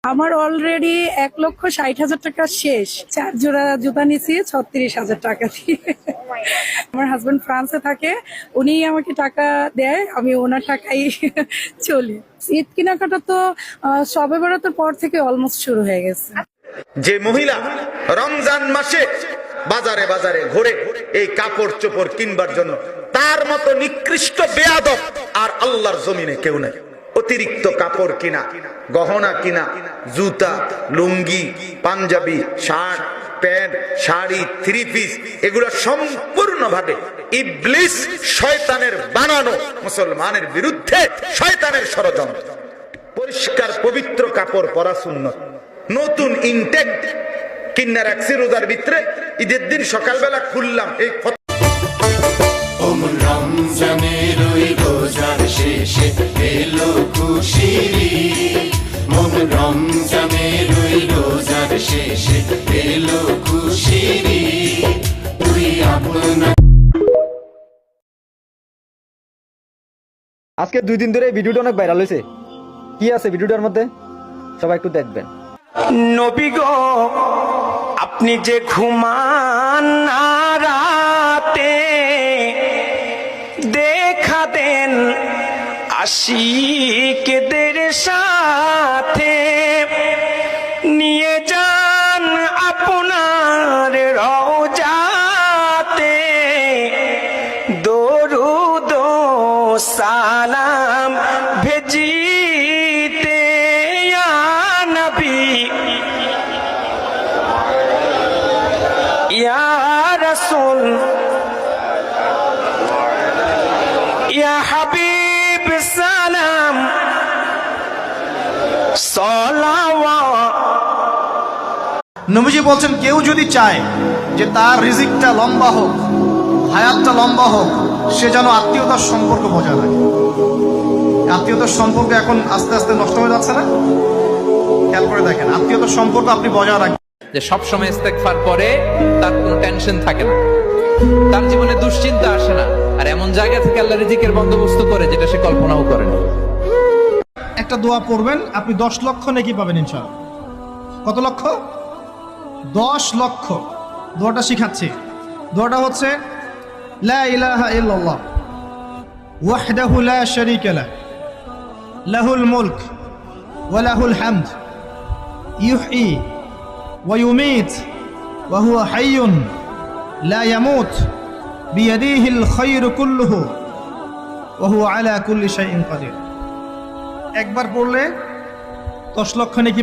আমার অলরেডি 1,60,000 টাকা শেষ। 4 জোড়া জুতা নিছি 36,000 টাকা দিয়ে। আমার হাজবেন্ড ফ্রান্সে থাকে, উনি আমাকে টাকা দেয়, আমি ওনার টাকাই চলি। ঈদ কেনাকাটা তো শবে বরাতের পর থেকে অলমোস্ট শুরু হয়ে গেছে। যে মহিলা রমজান মাসে বাজারে বাজারে ঘুরে এই কাপড় চোপড় কিনবার জন্য, তার মতো নিকৃষ্ট বেয়াদব আর আল্লাহর জমিনে কেউ নাই। অতিরিক্ত কাপড় কিনা, গহনা কিনা, জুতা, লুঙ্গি, পাঞ্জাবি, shirt, pant, sari, three piece, এগুলো সম্পূর্ণভাবে ইবলিস শয়তানের বানানো, মুসলমানের বিরুদ্ধে শয়তানের ষড়যন্ত্র। পরিষ্কার পবিত্র কাপড় পরা সুন্নত। নতুন ইনটেক কিন্না রাখছি রোজার ভিতরে, ঈদের দিন সকালবেলা খুললাম, এই রমজানের ওই রোজার শেষে এলো খুশির ঈদ। রমজানের ওই রোজার শেষে এলো খুশির ঈদ। তুই আপনা আজকে 2 দিন ধরে এই ভিডিওটা অনেক ভাইরাল হয়েছে। কি আছে ভিডিওটার মধ্যে সবাই একটু দেখবেন। নবী গো, আপনি যে ঘুমান না রাতে, দেখা দেন আশিকদের সাথে, নিয়ে যান আপনার রওজাতে, দরুদ ও সালাম ভেজিতে ইয়া নবী ইয়া রাসূল ইয়া হাবিব সালাম সালাওয়াত। নবীজি বলছেন, কেউ যদি চায় যে তার রিজিকটা লম্বা হোক, হায়াতটা লম্বা হোক, সে যেন আত্মীয়তার সম্পর্ক বজায় রাখে। আত্মীয়তার সম্পর্ক এখন আস্তে আস্তে নষ্ট হয়ে যাচ্ছে না? খেয়াল করে দেখেন, আত্মীয়তার সম্পর্ক আপনি বজায় রাখেন। যে সবসময় ইস্তেগফার করে তার কোনো টেনশন থাকে না, তার জীবনে দুশ্চিন্তা আসে না, আর এমন জায়গা থেকে আল্লাহ রিজিকের বন্দোবস্ত করে যেটা সে কল্পনাও করেনি। একটা দোয়া পড়বেন, আপনি 10 লক্ষ নেকি পাবেন ইনশাআল্লাহ। কত লক্ষ? 10 লক্ষ। দোয়াটা শিখাচ্ছি। দোয়াটা হচ্ছে লা ইলাহা ইল্লাল্লাহ ওয়াহদাহু লা শারীকা লাহ লাহুল মুলক ওয়া লাহুল হামদ ইউহয়ী ওয়া ইউমীত ওয়া হুয়া হাইয়ুন লা ইয়ামুত বিয়াদিহিল খায়রু কুল্লুহু ওয়া হুয়া আলা কুল্লি শাইইন কাদির। একবার পড়লে 10 লক্ষ নেকি